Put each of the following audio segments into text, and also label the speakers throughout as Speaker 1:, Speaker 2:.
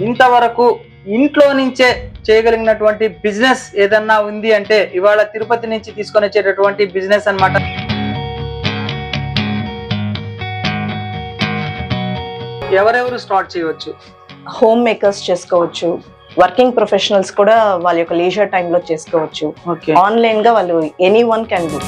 Speaker 1: ఇంతవరకు ఇంట్లో నుంచే చేయగలిగినటువంటి బిజినెస్ ఏదన్నా ఉంది అంటే ఇవాళ తిరుపతి నుంచి తీసుకొని వచ్చేటటువంటి బిజినెస్ అన్నమాట. ఎవరెవరు స్టార్ట్ చేయవచ్చు?
Speaker 2: హోమ్ మేకర్స్ చేసుకోవచ్చు, వర్కింగ్ ప్రొఫెషనల్స్ కూడా వాళ్ళ యొక్క లీజర్ టైంలో చేసుకోవచ్చు. ఆన్లైన్ గా వాళ్ళు ఎనీ వన్ కెన్ డూ.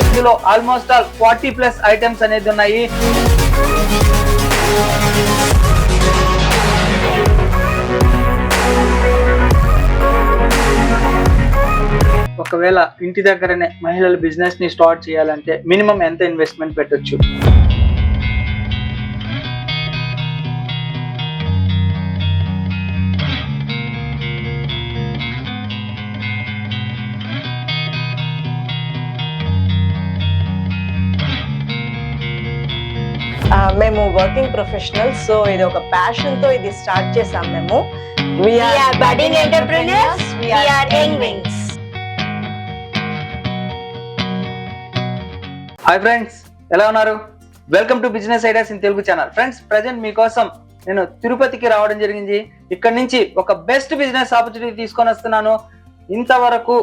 Speaker 1: ఇందులో ఆల్మోస్ట్ ఆల్ 40+ ఐటమ్స్ అనేది ఉన్నాయి. ఒకవేళ ఇంటి దగ్గరనే మహిళలు బిజినెస్ ని స్టార్ట్ చేయాలంటే మినిమం ఎంత ఇన్వెస్ట్మెంట్ పెట్టొచ్చు?
Speaker 2: మేము వర్కింగ్ ప్రొఫెషనల్స్, సో ఇది ఒక ప్యాషన్ తో ఇది స్టార్ట్ చేసాం మేము.
Speaker 3: We are budding entrepreneurs. We are young wings.
Speaker 1: Hi friends, ఎలా ఉన్నారు? Welcome to business ideas in Telugu channel. Friends, present మీకోసం నేను తిరుపతికి రావడం జరిగింది. ఇక్కడ నుంచి ఒక బెస్ట్ బిజినెస్ ఆపర్చునిటీ తీసుకొని వస్తున్నాను. ఇంతవరకు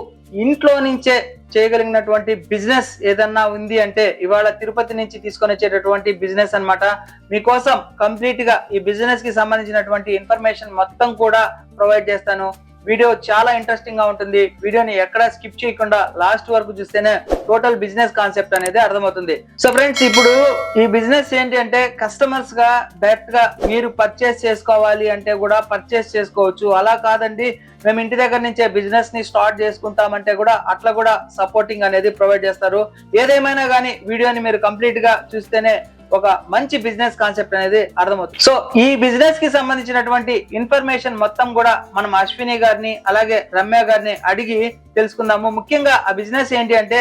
Speaker 1: ఇంట్లో నుంచే చేయగలిగినటువంటి బిజినెస్ ఏదన్నా ఉంది అంటే ఇవాళ తిరుపతి నుంచి తీసుకొని వచ్చేటటువంటి బిజినెస్ అన్నమాట. మీకోసం కంప్లీట్ గా ఈ బిజినెస్ కి సంబంధించినటువంటి ఇన్ఫర్మేషన్ మొత్తం కూడా ప్రొవైడ్ చేస్తాను. వీడియో చాలా ఇంట్రెస్టింగ్ గా ఉంటుంది. వీడియోని ఎక్కడా స్కిప్ చేయకుండా లాస్ట్ వరకు చూస్తేనే టోటల్ బిజినెస్ కాన్సెప్ట్ అనేది అర్థమవుతుంది. సో ఫ్రెండ్స్, ఇప్పుడు ఈ బిజినెస్ ఏంటి అంటే కస్టమర్స్ గా డైరెక్ట్ గా మీరు పర్చేస్ చేసుకోవాలి అంటే కూడా పర్చేస్ చేసుకోవచ్చు. అలా కాదండి మేము ఇంటి దగ్గర నుంచే బిజినెస్ ని స్టార్ట్ చేసుకుంటామంటే కూడా అట్లా కూడా సపోర్టింగ్ అనేది ప్రొవైడ్ చేస్తారు. ఏదేమైనా కానీ వీడియోని మీరు కంప్లీట్ గా చూస్తేనే ఒక మంచి బిజినెస్ కాన్సెప్ట్ అనేది అర్థమవుతుంది. సో ఈ బిజినెస్ కి సంబంధించినటువంటి ఇన్ఫర్మేషన్ మొత్తం కూడా మనం అశ్విని గారిని అలాగే రమ్య గారిని అడిగి తెలుసుకుందాము. ముఖ్యంగా ఆ బిజినెస్ ఏంటి అంటే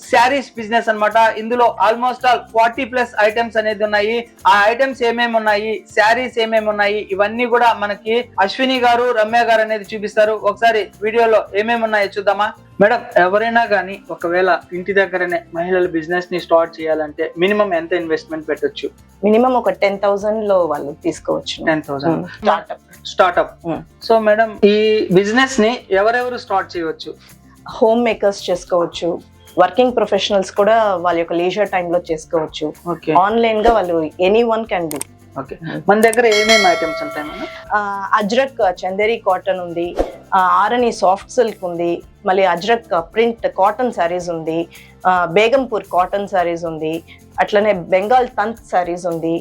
Speaker 1: శారీస్ బిజినెస్ అన్నమాట. ఇందులో ఆల్మోస్ట్ ఆల్ 40+ ఐటమ్స్ అనేది ఉన్నాయి. ఆ ఐటమ్స్ ఏమేమి ఉన్నాయి, శారీస్ ఏమేమి ఉన్నాయి, ఇవన్నీ కూడా మనకి అశ్విని గారు రమ్య గారు అనేది చూపిస్తారు. ఒకసారి వీడియోలో ఏమేమి ఉన్నాయో చూద్దామా? మేడం, ఎవరైనా కానీ ఒకవేళ ఇంటి దగ్గరనే మహిళలు బిజినెస్ ని స్టార్ట్ చేయాలంటే మినిమం ఎంత ఇన్వెస్ట్మెంట్ పెట్టొచ్చు?
Speaker 2: మినిమం ఒక 10,000 లో వాళ్ళు తీసుకోవచ్చు.
Speaker 1: 10,000 స్టార్ట్అప్. సో మేడం, ఈ బిజినెస్ ని ఎవరెవరు స్టార్ట్ చేయవచ్చు?
Speaker 2: హోమ్ మేకర్స్ చేసుకోవచ్చు, వర్కింగ్ ప్రొఫెషనల్స్ కూడా వాళ్ళ యొక్క లీజర్ టైంలో చేసుకోవచ్చు. ఆన్లైన్ గా వాళ్ళు ఎనీ వన్ కెన్ డూ.
Speaker 1: మన దగ్గర ఏమేమి ఐటమ్స్ ఉంటాయి మేడం?
Speaker 2: అజ్రక్ చందేరి కాటన్ ఉంది, ఆరణి సాఫ్ట్ సిల్క్ ఉంది, మళ్ళీ అజ్రక్ ప్రింట్ కాటన్ శారీస్ ఉంది, బేగంపూర్ కాటన్ శారీస్ ఉంది, అట్లనే బెంగాల్ తంత్ శారీస్ ఉంది,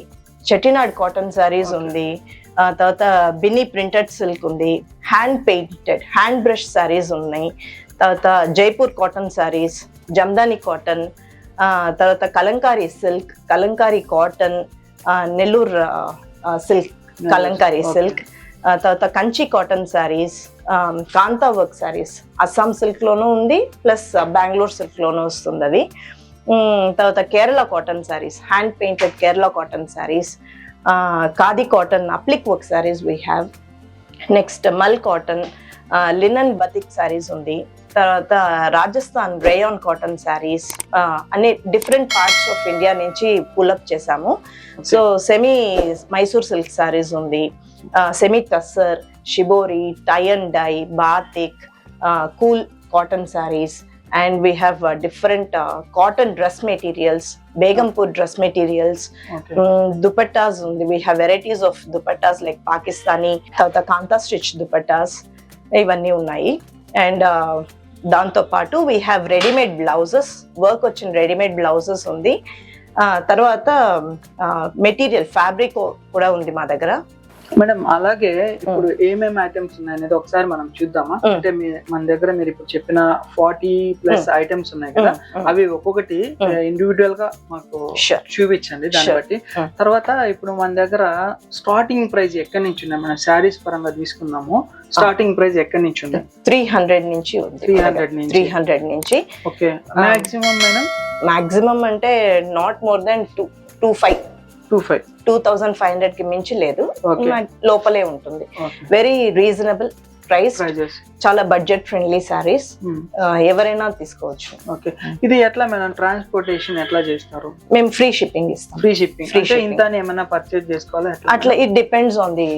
Speaker 2: చెట్టినాడ్ కాటన్ శారీస్ ఉంది, తర్వాత బిన్నీ ప్రింటెడ్ సిల్క్ ఉంది, hand painted hand brush saris ఉన్నాయి, తర్వాత జైపూర్ కాటన్ శారీస్, జమ్దాని కాటన్, తర్వాత Kalamkari silk, Kalamkari cotton, Nellore silk Kalamkari silk, తర్వాత కంచి కాటన్ శారీస్, కాంతా వర్క్ శారీస్ అస్సాం సిల్క్ లోనూ ఉంది, ప్లస్ బెంగళూరు సిల్క్ లోనూ వస్తుంది అది. తర్వాత Kerala cotton saris, hand painted Kerala cotton saris, khadi cotton అప్లిక్ work saris we have. Next మల్ కాటన్, లినన్ బతిక్ శారీస్ ఉంది. తర్వాత రాజస్థాన్ రేయాన్ కాటన్ శారీస్, అన్ని డిఫరెంట్ పార్ట్స్ ఆఫ్ ఇండియా నుంచి పుల్అప్ చేసాము. So semi Mysore silk saris ఉంది, semi tussar, shibori, tie and dye, batik, cool cotton saris, and we have different cotton dress materials, Begumpur dress materials, dupattas undi. We have varieties of dupattas like Pakistani, tawata kanta stitch dupattas ivanni unnayi. And దాంతో పాటు we have readymade blouses, work వచ్చిన readymade blouses ఉంది. తర్వాత material fabric కూడా ఉంది మా దగ్గర.
Speaker 1: Madam, అలాగే ఇప్పుడు ఏమేమి ఐటమ్స్ ఉన్నాయి అనేది ఒకసారి మనం చూద్దామా? అంటే మన దగ్గర మీరు ఇప్పుడు చెప్పిన 40+ ఐటమ్స్ ఉన్నాయి కదా, అవి ఒక్కొక్కటి ఇండివిజువల్ గా మాకు చూపించండి దాన్ని బట్టి. తర్వాత ఇప్పుడు మన దగ్గర స్టార్టింగ్ ప్రైస్ ఎక్కడి నుంచి ఉన్నాయి? మనం శారీస్ పరంగా తీసుకున్నాము, స్టార్టింగ్ ప్రైస్ ఎక్కడి నుంచి ఉంది?
Speaker 2: 300 నుంచి ఉంది. 300 నుంచి.
Speaker 1: ఓకే. Maximum madam?
Speaker 2: మాక్సిమం అంటే నాట్ మోర్ దెన్ 2,500 కి మించి లేదు, లోపలే ఉంటుంది. Very reasonable price,
Speaker 1: prices.
Speaker 2: చాలా బడ్జెట్ ఫ్రెండ్లీ సారీస్, ఎవరైనా తీసుకోవచ్చు.
Speaker 1: ఓకే, ఇది ఎట్లా మేడం ట్రాన్స్పోర్టేషన్ ఎట్లా చేస్తారు?
Speaker 2: మేము ఫ్రీ షిప్పింగ్ ఇస్తాం.
Speaker 1: Free shipping.
Speaker 2: Free
Speaker 1: అంటే
Speaker 2: shipping.
Speaker 1: ఇంత ఏమైనా పర్చేజ్ చేసుకోవాలా
Speaker 2: అట్లా ఇట్ డిపెండ్స్ ఆన్ ది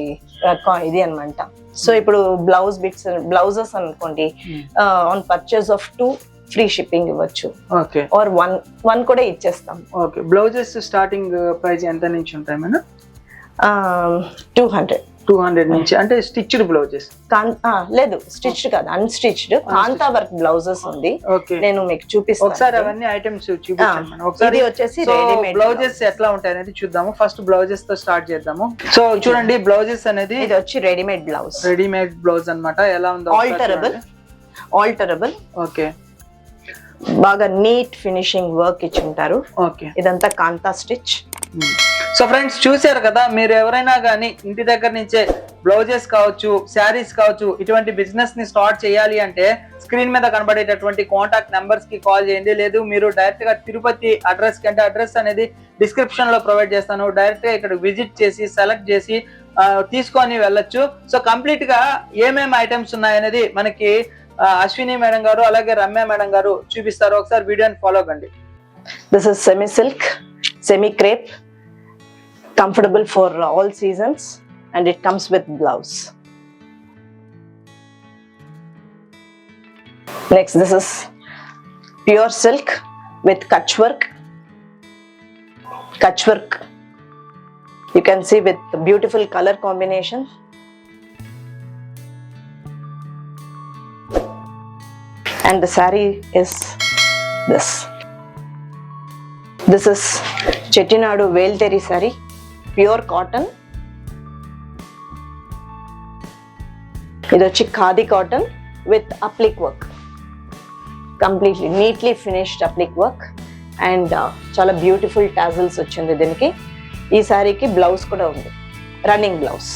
Speaker 2: ఇది అనమాట. సో ఇప్పుడు బ్లౌజెస్ అనుకోండి, on purchase of 2 free shipping ఇవ్వచ్చు,
Speaker 1: ఓకే,
Speaker 2: ఆర్ వన్ కూడా ఇచ్చేస్తాం.
Speaker 1: ఓకే. బ్లౌజెస్ స్టార్టింగ్ ప్రైస్ ఎంత నుంచి ఉంటాయి మేడం? 200 నుంచి. అంటే స్టిచ్డ్ బ్లౌజెస్?
Speaker 2: లేదు, స్టిచ్ కాదు, అన్స్టిచ్డ్ కాంతా వర్క్ బ్లౌజెస్ ఉంది.
Speaker 1: ఓకే,
Speaker 2: నేను మీకు చూపిస్తాను.
Speaker 1: ఒకసారి అవన్నీ ఐటమ్స్ చూపించండి మేడం. ఒకసారి
Speaker 2: ఇది వచ్చేసి రెడీమేడ్
Speaker 1: బ్లౌజెస్ ఎట్లా ఉంటాయి అనేది చూద్దాము. ఫస్ట్ బ్లౌజెస్ తో స్టార్ట్ చేద్దాము. సో చూడండి, బ్లౌజెస్ అనేది
Speaker 2: ఇది వచ్చి రెడీమేడ్ బ్లౌజ్.
Speaker 1: రెడీమేడ్ బ్లౌజ్ అన్నమాట. ఎలా ఉందో
Speaker 2: ఆల్టరబుల్.
Speaker 1: ఓకే,
Speaker 2: బాగా నీట్ ఫినిషింగ్ వర్క్ ఇచ్చి ఉంటారు.
Speaker 1: ఓకే,
Speaker 2: ఇదంతా కాంతా స్టిచ్.
Speaker 1: సో ఫ్రెండ్స్ చూసారు కదా, మీరు ఎవరైనా కానీ ఇంటి దగ్గర నుంచే బ్లౌజెస్ కావచ్చు, శారీస్ కావచ్చు, ఇటువంటి బిజినెస్ ని స్టార్ట్ చేయాలి అంటే స్క్రీన్ మీద కనబడేటటువంటి కాంటాక్ట్ నెంబర్స్ కి కాల్ చేయండి. లేదు మీరు డైరెక్ట్ గా తిరుపతి అడ్రస్ కి, అంటే అడ్రస్ అనేది డిస్క్రిప్షన్ లో ప్రొవైడ్ చేస్తాను, డైరెక్ట్ గా ఇక్కడ విజిట్ చేసి సెలెక్ట్ చేసి తీసుకొని వెళ్ళొచ్చు. సో కంప్లీట్ గా ఏమేమి ఐటమ్స్ ఉన్నాయనేది మనకి అశ్విని మేడం గారు అలాగే రమ్య మేడం గారు చూపిస్తారు. ఒకసారి వీడియోని ఫాలో కండి.
Speaker 2: This is semi silk, semi crepe, comfortable for all seasons, and it comes with blouse. Next, this is pure silk with kutch work. You can see with the beautiful color combination. And the saree is this. This is Chettinadu Velteri saree, pure cotton. ఇది వచ్చి khadi cotton with applique work, completely neatly finished applique work, and చాలా beautiful tassels వచ్చింది దీనికి. ఈ శారీకి blouse కూడా ఉంది, running blouse.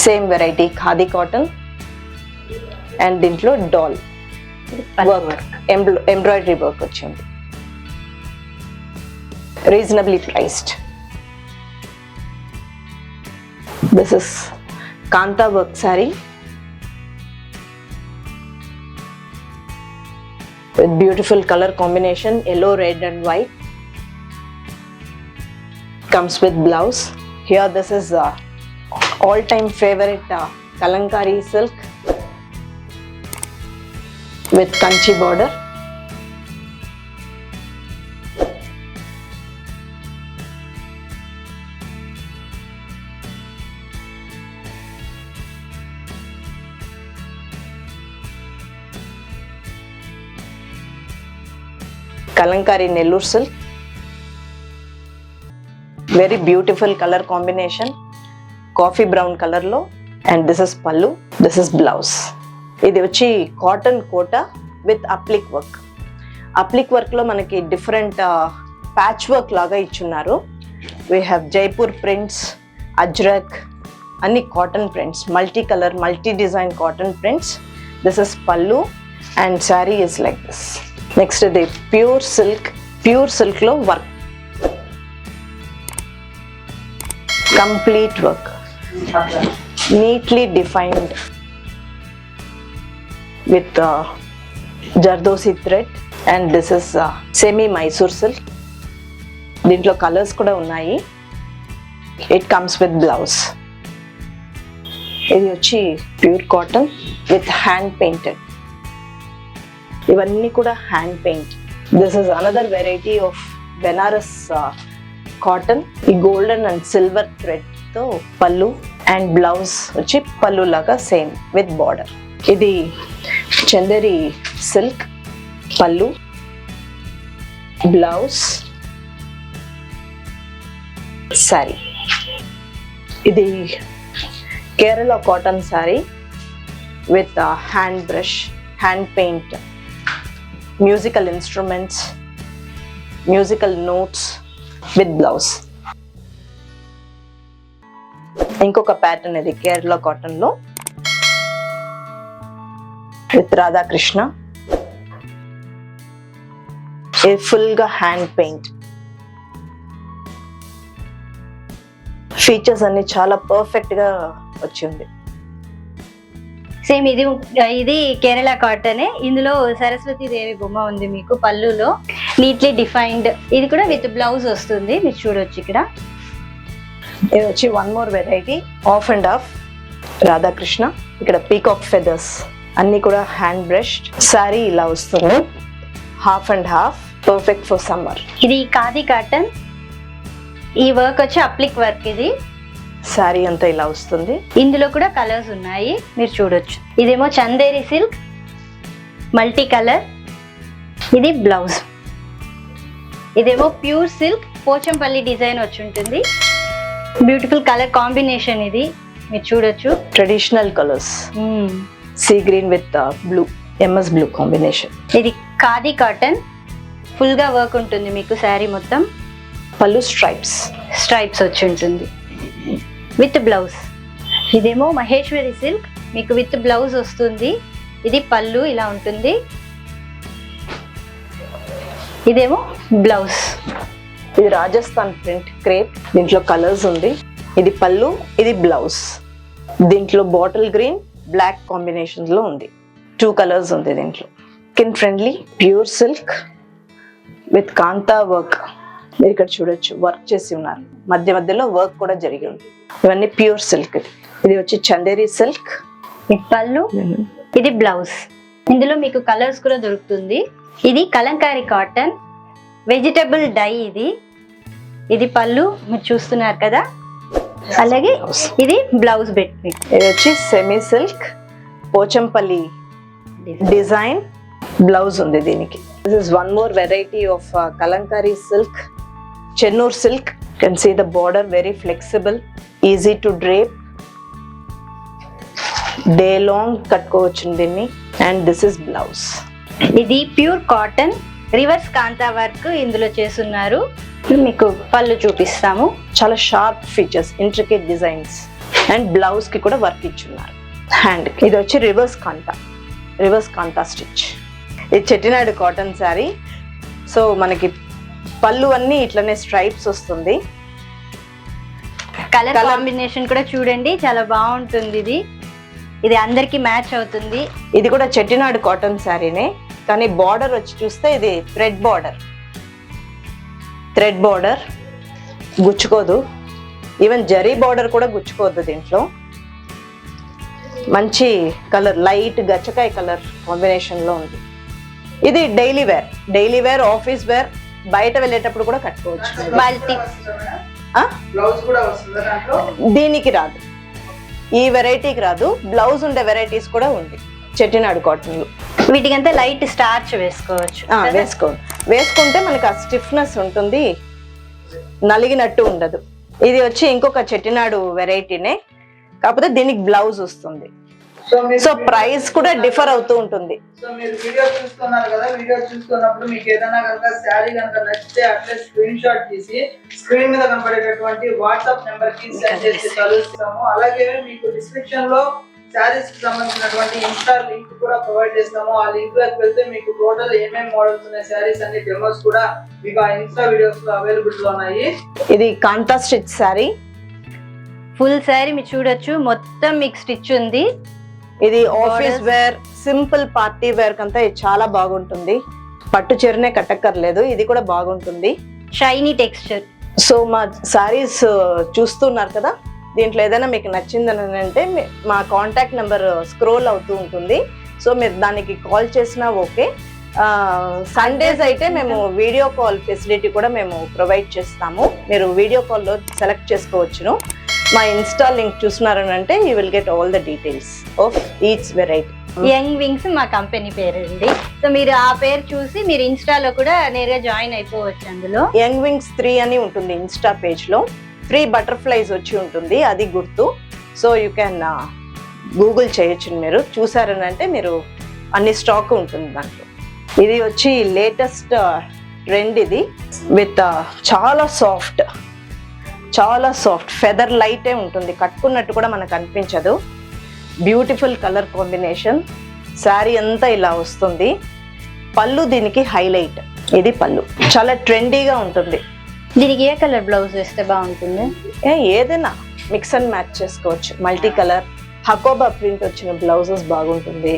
Speaker 2: Same variety khadi cotton, and దీంట్లో డాల్ వర్క్, ఎంబ్రాయిడరీ వర్క్ వచ్చింది, reasonably priced. This is kantha work saree with beautiful color combination, yellow, red and white. Comes with blouse. Here this is all time favorite Kalankari silk with kanchi border. Kalankari Nellore silk, very beautiful color combination, coffee brown color lo, and this is pallu, this is blouse. ఇది వచ్చి cotton kota with applique work. Applique work లో మనకి different patch work లాగా ఇచ్చున్నారు. We have Jaipur prints, Ajrak, అన్ని cotton prints, multi colour multi design cotton prints. This is pallu and sari is like this. Next ఇది pure silk లో work, complete work, neatly defined with zardozi thread, and this is semi Mysore silk. దీంట్లో colours కూడా ఉన్నాయి. It comes with blouse. ఇది వచ్చి pure cotton with hand painted. ఇవన్నీ కూడా hand paint. This is another variety of Banaras cotton. ఈ golden and silver thread తో పళ్ళు, అండ్ బ్లౌజ్ వచ్చి పళ్ళు లాగా సేమ్ విత్ బార్డర్. ఇది చందేరి సిల్క్, పళ్ళు, బ్లౌజ్, శారీ. ఇది Kerala cotton sari with hand brush, hand paint, musical instruments, musical notes with blouse. ఇంకొక ప్యాటర్న్ ఇది కేరళ కాటన్ లో విత్ రాధాకృష్ణ. ఇది ఫుల్ గా హ్యాండ్ పెయింట్. ఫీచర్స్ అన్ని చాలా పర్ఫెక్ట్ గా వచ్చింది.
Speaker 3: సేమ్ ఇది కేరళ కాటన్. ఇందులో సరస్వతి దేవి బొమ్మ ఉంది మీకు పళ్ళులో, నీట్లీ డిఫైన్డ్. ఇది కూడా విత్ బ్లౌజ్ వస్తుంది, మీరు చూడొచ్చు ఇక్కడ.
Speaker 2: ఇది వచ్చి one more variety, of and of Radhakrishna. ఇక్కడ పీకాక్ ఫెదర్స్ అన్ని కూడా హ్యాండ్ బ్రష్డ్. సారీ ఇలా వస్తుంది, half and half, perfect for summer.
Speaker 3: ఇది ఖాదీ కాటన్. ఈ వర్క్ వచ్చి అప్లిక్ వర్క్. ఇది
Speaker 2: సారీ అంతా ఇలా వస్తుంది.
Speaker 3: ఇందులో కూడా కలర్స్ ఉన్నాయి, మీరు చూడొచ్చు. ఇదేమో చందేరి సిల్క్ మల్టీ కలర్. ఇది బ్లౌజ్. ఇదేమో ప్యూర్ సిల్క్ పోచంపల్లి డిజైన్ వచ్చి ఉంటుంది. బ్యూటిఫుల్ కలర్ కాంబినేషన్ ఇది, మీరు చూడొచ్చు.
Speaker 2: Traditional colours, sea green with blue, MS blue combination.
Speaker 3: ఇది ఖాదీ కాటన్, ఫుల్ గా వర్క్ ఉంటుంది మీకు శారీ మొత్తం.
Speaker 2: పళ్ళు స్ట్రైప్స్
Speaker 3: వచ్చి ఉంటుంది విత్ బ్లౌజ్. ఇదేమో మహేశ్వరి సిల్క్, మీకు విత్ బ్లౌజ్ వస్తుంది. ఇది పళ్ళు ఇలా ఉంటుంది. ఇదేమో బ్లౌజ్.
Speaker 2: ఇది రాజస్థాన్ ప్రింట్ క్రేప్, దీంట్లో కలర్స్ ఉంది. ఇది పళ్ళు, ఇది బ్లౌజ్. దీంట్లో బాటిల్ గ్రీన్ బ్లాక్ కాంబినేషన్ లో ఉంది. 2 కలర్స్ ఉంది దీంట్లో. Skin friendly pure silk with kantha work. మీరు ఇక్కడ చూడొచ్చు, వర్క్ చేసి ఉన్నారు, మధ్య మధ్యలో వర్క్ కూడా జరిగి ఉంది. ఇవన్నీ ప్యూర్ సిల్క్. ఇది వచ్చి చందేరి సిల్క్.
Speaker 3: ఇది పళ్ళు, ఇది బ్లౌజ్. ఇందులో మీకు కలర్స్ కూడా దొరుకుతుంది. ఇది కలంకారీ కాటన్ వెజిటబుల్ డై. ఇది పళ్ళు, మీరు చూస్తున్నారు కదా. అలాగే ఇది బ్లౌజ్ బెట్.
Speaker 2: ఇది వచ్చి semi silk Pochampally design, blouse ఉంది దీనికి. This is one more variety of kalamkari silk, Chennur silk. You can see the border, very flexible, easy to drape, day long కట్టుకోవచ్చు దీన్ని. And this is blouse.
Speaker 3: ఇది pure cotton reverse kantha work ఇందులో చేస్తున్నారు. మీకు పళ్ళు చూపిస్తాము.
Speaker 2: చాలా sharp features, intricate designs. And blouse కి కూడా వర్క్ ఇచ్చున్నారు హ్యాండ్. ఇది వచ్చి రివర్స్ కాంతా స్టిచ్. ఇది చెట్టినాడు కాటన్ శారీ. సో మనకి పళ్ళు అన్ని ఇట్లనే స్ట్రైప్స్ వస్తుంది.
Speaker 3: కలర్ కాంబినేషన్ కూడా చూడండి, చాలా బాగుంటుంది. ఇది అందరికి మ్యాచ్ అవుతుంది.
Speaker 2: ఇది కూడా చెట్టినాడు కాటన్ శారీనే, కానీ బార్డర్ వచ్చి చూస్తే ఇది థ్రెడ్ బార్డర్ గుచ్చుకోదు. ఈవెన్ జరీ బార్డర్ కూడా గుచ్చుకోవద్దు దీంట్లో. మంచి కలర్, లైట్ గచ్చకాయ కలర్ కాంబినేషన్ లో ఉంది. ఇది డైలీ వేర్, ఆఫీస్ వేర్, బయట వెళ్ళేటప్పుడు కూడా కట్టుకోవచ్చు. దీనికి రాదు, ఈ వెరైటీకి రాదు. బ్లౌజ్ ఉండే వెరైటీస్ కూడా ఉంది చెట్టినాడు కాటన్ లో.
Speaker 3: వీటికంతా లైట్ స్టార్చ్ వేసుకోవచ్చు.
Speaker 2: వేసుకుంటే మనకి ఆ స్టిఫ్నెస్ ఉంటుంది, నలిగినట్టు ఉండదు. ఇది వచ్చి ఇంకొక చెట్టినాడు వెరైటీనే, కాకపోతే దీనికి బ్లౌజ్ వస్తుంది. సో ప్రైస్ కూడా డిఫర్ అవుతూ ఉంటుంది.
Speaker 1: సో మీరు వీడియో చూస్తున్నారు కదా, వీడియో చూస్తున్నప్పుడు మీకు ఏదైనా కనుక శారీ కనుక నచ్చితే అట్లే స్క్రీన్ షాట్ తీసి స్క్రీన్ మీద కనబడేటటువంటి వాట్సాప్ నెంబర్ కి సెండ్ చేసి కలుస్తాము. అలాగే మీకు డిస్క్రిప్షన్ లో శారీస్ కి సంబంధించినటువంటి ఇన్స్టా లింక్ కూడా ప్రొవైడ్ చేస్తాము. ఆ లింక్ లోకి వెళ్తే మీకు టోటల్ ఏమేమి మోడల్స్ ఉన్నాయి, శారీస్ అన్ని డెమోస్ కూడా మీకు ఆ ఇన్స్టా వీడియోస్ లో అవైలబుల్ లో ఉన్నాయి.
Speaker 2: ఇది కాంతా స్టిచ్ శారీ,
Speaker 3: ఫుల్ శారీ మీరు చూడొచ్చు, మొత్తం మీకు స్టిచ్ ఉంది.
Speaker 2: ఇది office wear, simple party wear kantha ఇది చాలా బాగుంటుంది. పట్టు చీరనే కట్టక్కర్లేదు, ఇది కూడా బాగుంటుంది.
Speaker 3: Shiny texture.
Speaker 2: సో మా శారీస్ చూస్తున్నారు కదా, దీంట్లో ఏదైనా మీకు నచ్చిందని అంటే మా కాంటాక్ట్ నెంబర్ స్క్రోల్ అవుతూ ఉంటుంది. సో మీరు దానికి కాల్ చేసినా ఓకే. సండేస్ అయితే మేము వీడియో కాల్ ఫెసిలిటీ కూడా మేము ప్రొవైడ్ చేస్తాము. మీరు వీడియో కాల్లో సెలెక్ట్ చేసుకోవచ్చును. మా ఇన్స్టా లింక్ చూస్తున్నారని అంటే you will get all the details of each variety.
Speaker 3: Young wings మా కంపెనీ పేరండి. సో మీరు ఆ పేరు చూసి మీరు ఇన్స్టాలో కూడా నేరుగా జాయిన్ అయిపోవచ్చు. అందులో
Speaker 2: యంగ్ వింగ్స్ 3 అని ఉంటుంది ఇన్స్టా పేజ్ లో. 3 బటర్ఫ్లైస్ వచ్చి ఉంటుంది, అది గుర్తు. సో యూ క్యాన్ గూగుల్ చేయొచ్చు. మీరు చూసారని అంటే మీరు అన్ని స్టాక్ ఉంటుంది దాంట్లో. ఇది వచ్చి లేటెస్ట్ ట్రెండ్. ఇది విత్ చాలా సాఫ్ట్ ఫెదర్ లైటే ఉంటుంది, కట్టుకున్నట్టు కూడా మనకు అనిపించదు. Beautiful colour combination. శారీ అంతా ఇలా వస్తుంది. పళ్ళు దీనికి హైలైట్. ఇది పళ్ళు చాలా ట్రెండీగా ఉంటుంది.
Speaker 3: దీనికి ఏ కలర్ బ్లౌజ్ వేస్తే బాగుంటుంది?
Speaker 2: ఏదైనా మిక్స్ అండ్ మ్యాచ్ చేసుకోవచ్చు. మల్టీ కలర్ హకోబా ప్రింట్ వచ్చిన బ్లౌజెస్ బాగుంటుంది.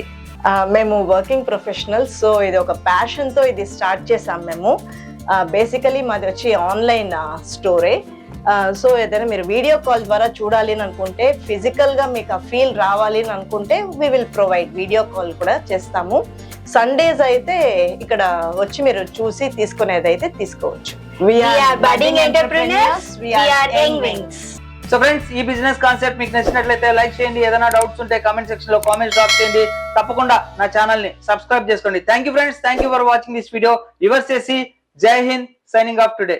Speaker 2: మేము వర్కింగ్ ప్రొఫెషనల్స్, సో ఇది ఒక ప్యాషన్ తో ఇది స్టార్ట్ చేసాం మేము. బేసికలీ మాది వచ్చి ఆన్లైన్ స్టోరే. సో ఏదైనా మీరు వీడియో కాల్ ద్వారా చూడాలి అని అనుకుంటే, ఫిజికల్ గా మీకు ఆ ఫీల్ రావాలి అని అనుకుంటే we will provide video call కూడా చేస్తాము. సండేస్ అయితే ఇక్కడ వచ్చి మీరు చూసి తీసుకునేది అయితే తీసుకోవచ్చు.
Speaker 3: We are budding entrepreneurs. We are young wings.
Speaker 1: So friends, ఈ బిజినెస్ కాన్సెప్ట్ మీకు నచ్చినట్లయితే లైక్ చేయండి. ఏదైనా డౌట్స్ ఉంటే కామెంట్ సెక్షన్ లో కామెంట్స్ డ్రాప్ చేయండి. తప్పకుండా నా ఛానల్ ని సబ్స్క్రైబ్ చేసుకోండి. Thank you friends, thank you for watching this video. Yours చేసి జై హింద్, సైనింగ్ ఆఫ్ టుడే.